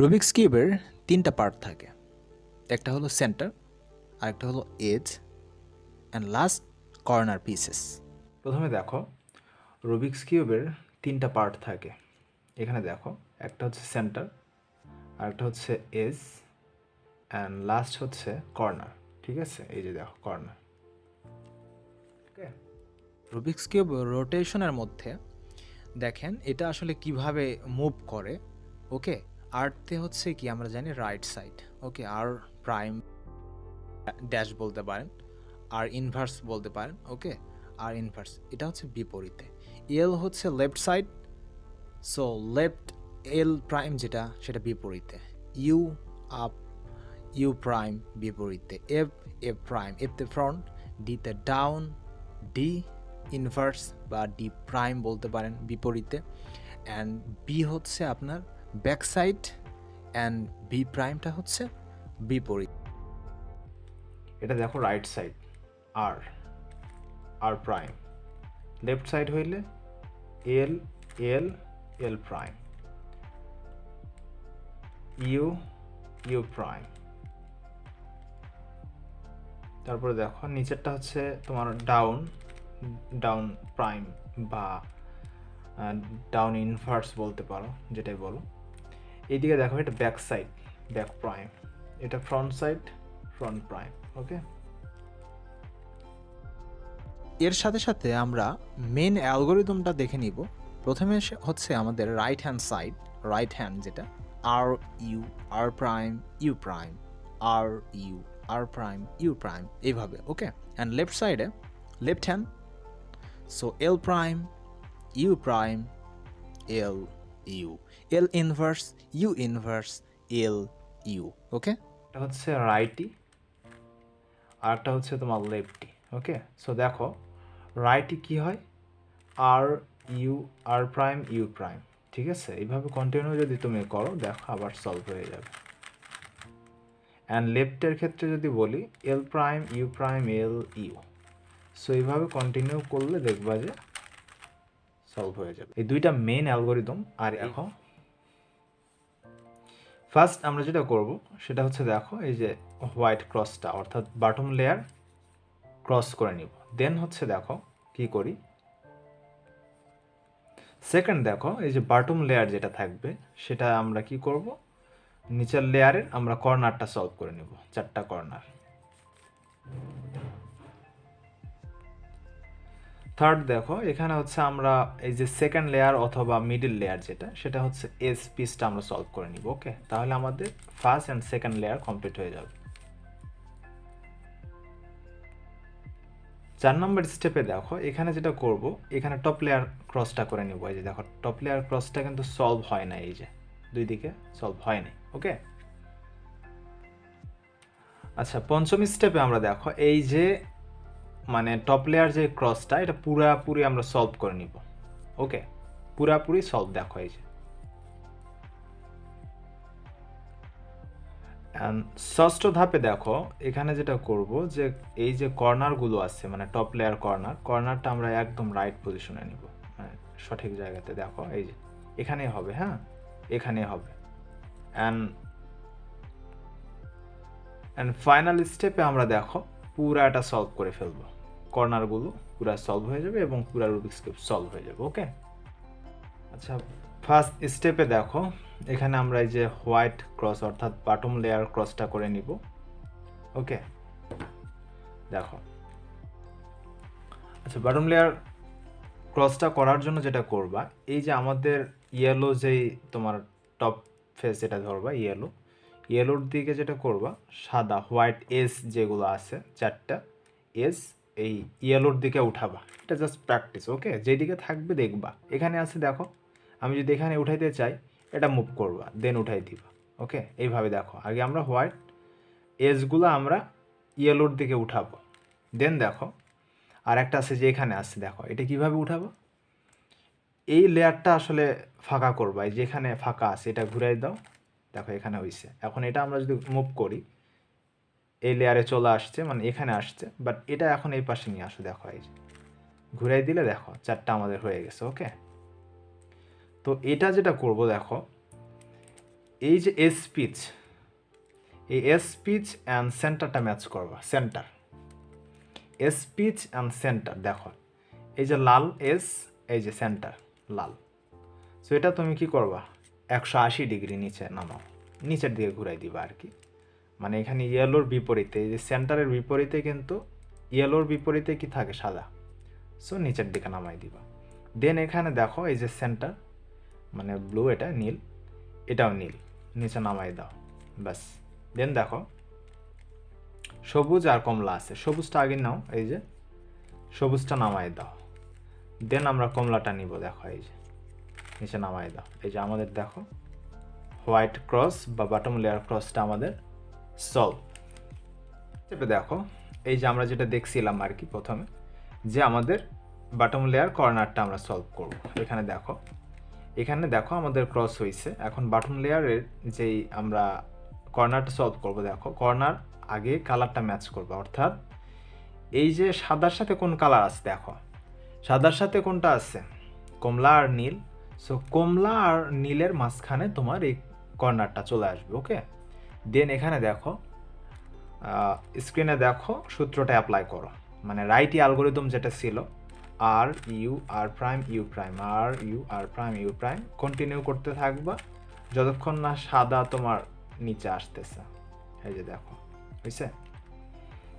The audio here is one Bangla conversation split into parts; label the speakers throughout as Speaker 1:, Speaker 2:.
Speaker 1: রুবিক্স কিউবের তিনটা পার্ট থাকে, একটা হলো সেন্টার, আরেকটা হলো edge, and last corner pieces.
Speaker 2: প্রথমে দেখো রুবিক্স কিউবের তিনটা পার্ট থাকে। এখানে দেখো একটা হচ্ছে সেন্টার, আরেকটা হচ্ছে এজ, অ্যান্ড লাস্ট হচ্ছে কর্নার। ঠিক আছে, এই যে দেখো কর্নার। ওকে,
Speaker 1: রুবিক্স কিউব রোটেশনের মধ্যে দেখেন এটা আসলে কিভাবে মুভ করে। ওকে, আর্থে হচ্ছে কি আমরা জানি রাইট সাইড, ওকে, আর প্রাইম ড্যাশ বলতে পারেন, আর ইনভার্স বলতে পারেন। ওকে, আর ইনভার্স এটা হচ্ছে বিপরীতে। এল হচ্ছে লেফট সাইড, সো লেফট এল প্রাইম যেটা সেটা বিপরীতে। ইউ আপ, ইউ প্রাইম বিপরীতে। এফ এফ প্রাইম এফ তে ফ্রন্ট, ডিতে ডাউন, ডি ইনভার্স বা ডি প্রাইম বলতে পারেন বিপরীতে। অ্যান্ড বি হচ্ছে আপনার ব্যাক সাইড, অ্যান্ড বি প্রাইমটা হচ্ছে বিপরীত।
Speaker 2: এটা দেখো রাইট সাইড আর আর প্রাইম, লেফট সাইড হইলে এল এল এল প্রাইম, ইউ ইউ প্রাইম। তারপরে দেখো নিচেরটা হচ্ছে তোমার ডাউন ডাউন প্রাইম বা ডাউন ইনভার্স বলতে পারো, যেটাই বলো। এইদিকে দেখো এটা ব্যাক সাইড ব্যাক প্রাইম, এটা ফ্রন্ট সাইড ফ্রন্ট প্রাইম। ওকে,
Speaker 1: এর সাথে সাথে আমরা মেন অ্যালগোরিদমটা দেখে নিব। প্রথমে হচ্ছে আমাদের right hand side, right hand যেটা R U R prime U prime, R U R prime U prime, এইভাবে। ওকে, অ্যান্ড লেফট সাইডে left hand, so L prime U prime L U, L inverse U inverse L U. Okay,
Speaker 2: এটা হচ্ছে রাইটি আর একটা হচ্ছে তোমার লেফটি। ওকে, সো দেখো রাইটি কি হয়, R U R prime U prime. ঠিক আছে, এইভাবে কন্টিনিউ যদি তুমি করো দেখো আবার সলভ হয়ে যাবে। অ্যান্ড লেফটের ক্ষেত্রে যদি বলি L prime U prime L U, so এইভাবে কন্টিনিউ করলে দেখবা যে সলভ হয়ে যাবে। এই দুইটা মেইন অ্যালগোরিদম। আর এখন ফার্স্ট আমরা যেটা করব সেটা হচ্ছে দেখো এই যে হোয়াইট ক্রসটা অর্থাৎ বাটম লেয়ার ক্রস করে নিব। দেন হচ্ছে দেখো কি করি, সেকেন্ড দেখো এই যে বাটম লেয়ার যেটা থাকবে সেটা আমরা কি করব, নিচের লেয়ারের আমরা কর্নারটা সলভ করে নিব, চারটা কর্নার। থার্ড দেখো এখানে হচ্ছে আমরা এই যে সেকেন্ড লেয়ার অথবা মিডল লেয়ার যেটা সেটা হচ্ছে এস পিসটা আমরা সলভ করে নিব। ওকে, তাহলে আমাদের first and second layer complete হয়ে যাবে। 4 নম্বর স্টেপে দেখো এখানে যেটা করব, এখানে টপ লেয়ার ক্রসটা করে নিব। এই যে দেখো টপ লেয়ার ক্রসটা কিন্তু সলভ হয় না, এই যে দুই দিকে সলভ হয় নাই। ওকে, আচ্ছা পঞ্চম স্টেপে আমরা দেখো এই যে মানে টপ লেয়ার যে ক্রসটা এটা পুরাপুরি আমরা সলভ করে নিব। ওকে, পুরাপুরি সলভ দেখো এই যে। ষষ্ঠ ধাপে দেখো এখানে যেটা করব যে এই যে কর্নারগুলো আছে মানে টপ লেয়ার কর্নারটা আমরা একদম রাইট পজিশনে নিব, মানে সঠিক জায়গাতে। দেখো এই যে এখানেই হবে, হ্যাঁ এখানেই হবে। অ্যান্ড ফাইনাল স্টেপে আমরা দেখো পুরাটা সলভ করে ফেলবো, কর্নারগুলো পুরা সলভ হয়ে যাবে এবং পুরা রুবিক্স কিউব সলভ হয়ে যাবে। ওকে, আচ্ছা ফার্স্ট স্টেপে দেখো এখানে আমরা এই যে হোয়াইট ক্রস অর্থাৎ বাটম লেয়ার ক্রসটা করে নিব। ওকে, দেখো আচ্ছা বাটম লেয়ার ক্রসটা করার জন্য যেটা করবা, এই যে আমাদের ইয়েলো যেই তোমার টপ ফেস যেটা ধরবা ইয়েলোর দিকে যেটা করবা সাদা হোয়াইট এস যেগুলো আছে চারটা এস এই ইয়েলোর দিকে উঠাবা। এটা জাস্ট প্র্যাকটিস। ওকে, যেদিকে থাকবে দেখবা এখানে আছে দেখো, আমি যদি এখানে উঠাইতে চাই এটা মুভ করবা দেন উঠাই দিবা। ওকে, এইভাবে দেখো আগে আমরা হোয়াইট এসগুলো আমরা ইয়েলোর দিকে উঠাবো, দেন দেখো আর একটা আছে যে এখানে আছে দেখো এটা কিভাবে উঠাবো, এই লেয়ারটা আসলে ফাঁকা করবা, এই যেখানে ফাঁকা আছে এটা ঘুরাই দাও, দেখো এখানে হয়েছে। এখন এটা আমরা যদি মুভ করি এই লেয়ারে চলে আসছে মানে এখানে আসছে, বাট এটা এখন এই পাশে নিয়ে আসো, দেখো এই যে ঘুরাই দিলে দেখো চারটা আমাদের হয়ে গেছে। ওকে, তো এটা যেটা করব দেখো এই যে এস পিচ, এই এস পিচ অ্যান্ড সেন্টারটা ম্যাচ করবা, centre edge piece and centre দেখো এই যে লাল এস, এই যে সেন্টার লাল। সো এটা তুমি কি করবা 180 ডিগ্রি নিচে নামাও, নিচের দিকে ঘুরাই দিবা আর কি। মানে এখানে ইয়েলোর বিপরীতে, এই যে সেন্টারের বিপরীতে কিন্তু ইয়েলোর বিপরীতে কি থাকে সাদা, সো নিচের দিকে নামাই দিবা। দেন এখানে দেখো এই যে সেন্টার মানে ব্লু, এটা নীল, এটাও নীল, নিচে নামাই দাও ব্যাস। দেন দেখো সবুজ আর কমলা আছে, সবুজটা আগে নাও, এই যে সবুজটা নামাই দাও। দেন আমরা কমলাটা নিব, দেখো এই যে নিচে নামাই দাও। এই যে আমাদের দেখো হোয়াইট ক্রস বা বটম লেয়ার ক্রসটা আমাদের সলভ। এবার দেখো এই যে আমরা যেটা দেখছিলাম আর কি প্রথমে, যে আমাদের বটম লেয়ার কর্নারটা আমরা সলভ করব। এখানে দেখো আমাদের ক্রস হয়েছে। এখন বটম লেয়ারের যেই আমরা কর্নারটা সলভ করব, দেখো কর্নার আগে কালারটা ম্যাচ করবে, অর্থাৎ এই যে সাদার সাথে কোন কালার আছে, দেখো সাদার সাথে কোনটা আছে, কমলা আর নীল। সো কমলা আর নীলের মাঝখানে তোমার এই কর্নারটা চলে আসবে, ওকে। দেন এখানে দেখো স্ক্রিনে দেখো সূত্রটা অ্যাপ্লাই করো, মানে রাইটি অ্যালগোরিদম যেটা ছিল R U R prime U prime R U R prime U prime continue করতে থাকবা যতক্ষণ না সাদা তোমার নিচে আসতেছে। এই যে দেখো হয়েছে।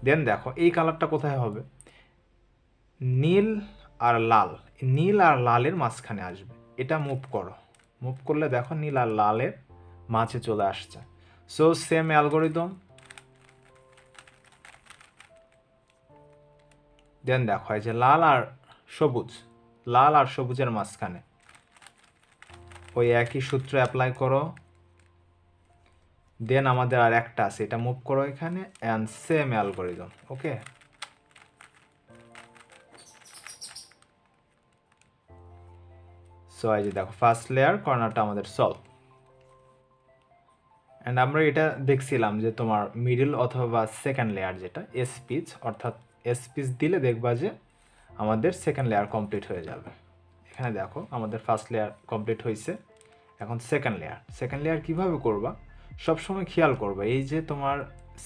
Speaker 2: দেন দেখো এই কালারটা কোথায় হবে, নীল আর লাল, নীল আর লালের মাঝখানে আসবে, এটা মুভ করো, মুভ করলে দেখো নীল আর লালের মাঝে চলে আসছে। So same algorithm. দেন দেখো এই যে লাল আর সবুজের মাঝখানে ওই একই সূত্র অ্যাপ্লাই করো। দেন আমাদের আর একটা আছে, এটা মুভ করো এখানে and same algorithm, okay. So এই যে দেখো ফার্স্ট লেয়ার কর্নারটা আমাদের সলভ। অ্যান্ড আমরা এটা দেখছিলাম যে তোমার মিডল অথবা সেকেন্ড লেয়ার যেটা এস পিচ, অর্থাৎ এস পিচ দিলে দেখবা যে আমাদের সেকেন্ড লেয়ার কমপ্লিট হয়ে যাবে। এখানে দেখো আমাদের ফার্স্ট লেয়ার কমপ্লিট হয়েছে, এখন সেকেন্ড লেয়ার কীভাবে করবা সবসময় খেয়াল করবা, এই যে তোমার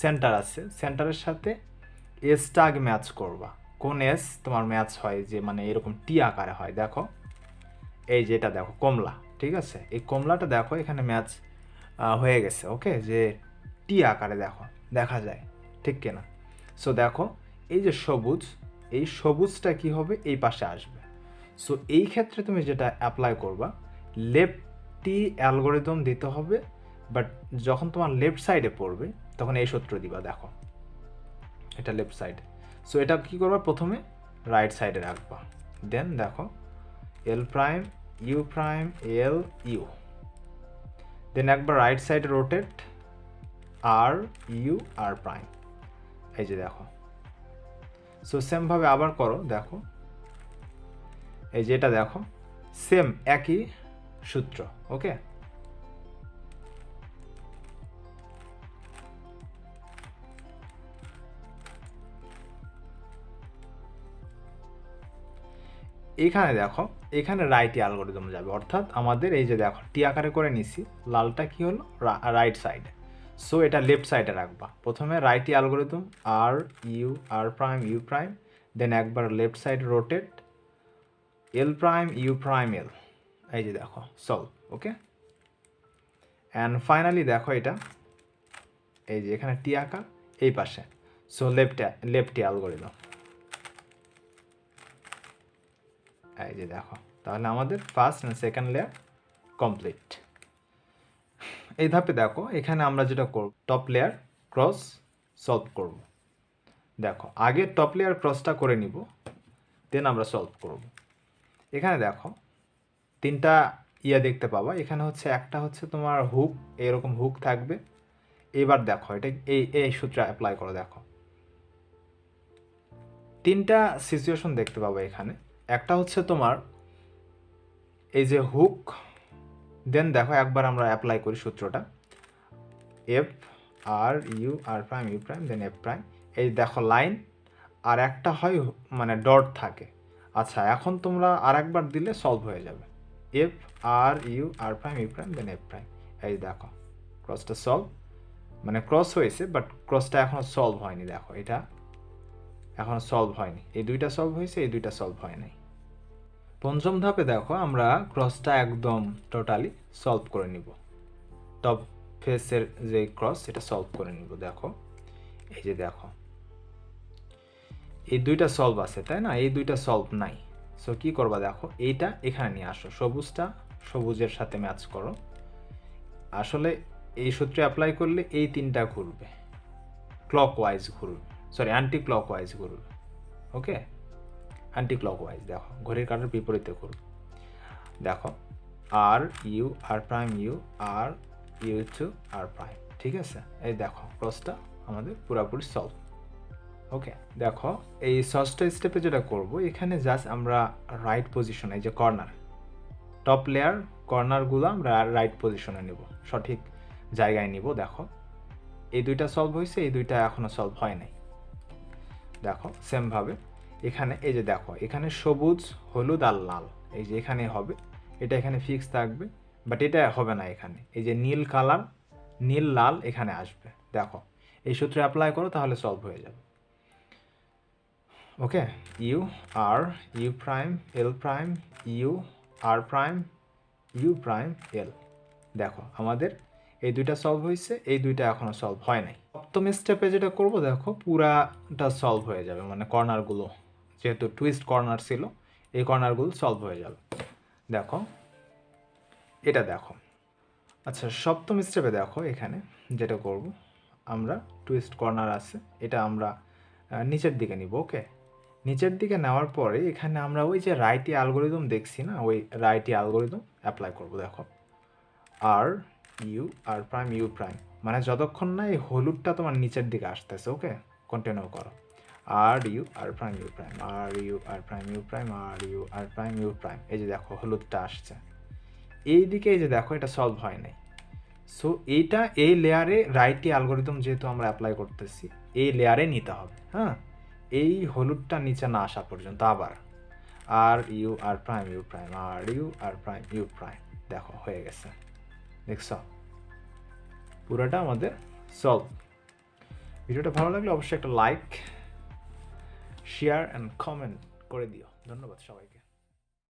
Speaker 2: সেন্টার আছে, সেন্টারের সাথে এসটা আগে ম্যাচ করবা। কোন এস তোমার ম্যাচ হয়, যে মানে এরকম টি আকারে হয়, দেখো এই যে এটা দেখো কমলা, ঠিক আছে, এই কমলাটা দেখো এখানে ম্যাচ হয়ে গেছে, ওকে, যে টি আকারে দেখো দেখা যায়, ঠিক কিনা। সো দেখো এই যে সবুজ, এই সবুজটা কি হবে এই পাশে আসবে। সো এই ক্ষেত্রে তুমি যেটা অ্যাপ্লাই করবা, লেফটি অ্যালগোরিদম দিতে হবে, বাট যখন তোমার লেফট সাইডে পড়বে তখন এই সূত্র দিবা, দেখো এটা লেফট সাইডে। সো এটা কি করবা, প্রথমে রাইট সাইডে রাখবা। দেন দেখো L prime U prime L U, then একবার রাইট সাইডে rotate R U R prime, এই যে দেখো। সো সেমভাবে আবার করো, দেখো এই যে এটা দেখো সেম একই সূত্র, ওকে। এখানে দেখো এখানে রাইটি অ্যালগোরিদম যাবে, অর্থাৎ আমাদের এই যে দেখো টি আকারে করে নিছি, লালটা কি হলো রাইট সাইডে। সো এটা লেফট সাইডে রাখবা, প্রথমে righty algorithm R U R prime U prime, then একবার left side rotate L prime U prime L, এই যে দেখো সলভ, ওকে। অ্যান্ড ফাইনালি দেখো এটা এই যে এখানে টি আঁকা এই পাশে, সো লেফটি অ্যালগোরিদম, এই যে দেখো। তাহলে আমাদের first and second layer complete. এই ধাপে দেখো এখানে আমরা যেটা করব, টপ লেয়ার ক্রস সলভ করব। দেখো আগে টপ লেয়ার ক্রসটা করে নিব, দেন আমরা সলভ করব। এখানে দেখো তিনটা দেখতে পাবা, এখানে হচ্ছে একটা হচ্ছে তোমার হুক, এরকম হুক থাকবে। এবার দেখো এটা এই সূত্র অ্যাপ্লাই করো, দেখো তিনটা সিচুয়েশন দেখতে পাবো এখানে। একটা হচ্ছে তোমার এই যে হুক, দেন দেখো একবার আমরা অ্যাপ্লাই করি সূত্রটা F R U R prime U prime then F prime, এই দেখো লাইন, আর একটা হয় মানে ডট থাকে। আচ্ছা এখন তোমরা আর একবার দিলে সলভ হয়ে যাবে, F R U R prime U prime then F prime, এই দেখো ক্রসটা সলভ, মানে ক্রস হয়েছে বাট ক্রসটা এখনো সলভ হয়নি। দেখো এটা এখনো সলভ হয়নি, এই দুইটা সলভ হয়েছে, এই দুইটা সলভ হয় নাই। পঞ্চম ধাপে দেখো আমরা ক্রসটা একদম টোটালি সলভ করে নিব, টপ ফেসের যে ক্রস এটা সলভ করে নিব। দেখো এই যে দেখো এই দুইটা সলভ আছে তাই না, এই দুইটা সলভ নাই। সো কি করবা, দেখো এইটা এখানে নিয়ে আসো, সবুজটা সবুজের সাথে ম্যাচ করো। আসলে এই সূত্রে অ্যাপ্লাই করলে এই তিনটা ঘুরবে, ক্লকওয়াইজ ঘুরবে, সরি অ্যান্টি ক্লকওয়াইজ ঘুরবে। ওকে, অ্যান্টি ক্লকওয়াইজ, দেখো ঘড়ির কাঁটার বিপরীতে ঘুরবে। দেখো R U R prime U R U two R prime, ঠিক আছে। এই দেখো ক্রসটা আমাদের পুরোপুরি সলভ। ওকে, দেখো এই ষষ্ঠ স্টেপে যেটা করব, এখানে জাস্ট আমরা রাইট পজিশনে, এই যে কর্নার টপ লেয়ার কর্নারগুলো আমরা রাইট পজিশনে নেব, সঠিক জায়গায় নিব। দেখো এই দুইটা সলভ হয়েছে, এই দুইটা এখনো সলভ হয় নাই। দেখো সেমভাবে এখানে এই যে দেখো এখানে সবুজ হলুদ আর লাল, এই যে এখানে হবে, এটা এখানে ফিক্স থাকবে, বাট এটা হবে না এখানে। এই যে নীল কালার, নীল লাল এখানে আসবে। দেখো এই সূত্রে অ্যাপ্লাই করো তাহলে সলভ হয়ে যাবে। Okay, U R U prime L prime U R prime U prime L. দেখো আমাদের এই দুইটা সলভ হয়েছে, এই দুইটা এখনো সলভ হয় নাই। সপ্তম স্টেপে যেটা করব, দেখো পুরাটা সলভ হয়ে যাবে, মানে কর্নারগুলো যেহেতু টুইস্ট কর্নার ছিল, এই কর্নারগুলো সলভ হয়ে যাবে। দেখো এটা দেখো, আচ্ছা সপ্তম স্টেপে দেখো এখানে যেটা করব, আমরা টুইস্ট কর্নার আছে, এটা আমরা নিচের দিকে নিব। ওকে, নিচের দিকে নেওয়ার পরে এখানে আমরা ওই যে রাইটি অ্যালগোরিদম দেখছি না, ওই রাইটি অ্যালগোরিদম অ্যাপ্লাই করব। দেখো R U R prime U prime, মানে যতক্ষণ না এই হলুদটা তোমার নিচের দিকে আসতেছে। ওকে, কন্টিনিউ করো, R U R prime U prime R U R prime U prime R U R prime U prime. এই যে দেখো হলুদটা আসছে এই দিকে, এই যে দেখো এটা সলভ হয় নাই। সো এইটা এই লেয়ারে রাইটি অ্যালগোরিদম যেহেতু আমরা অ্যাপ্লাই করতেছি, এই লেয়ারে নিতে হবে। হ্যাঁ, এই হলুদটা নিচে না আসা পর্যন্ত আবার R U R prime U prime R U R prime U prime. দেখো হয়ে গেছে, দেখছ পুরোটা আমাদের সলভ। ভিডিওটা ভালো লাগলে অবশ্যই একটা লাইক, শেয়ার অ্যান্ড কমেন্ট করে দিও। ধন্যবাদ সবাইকে।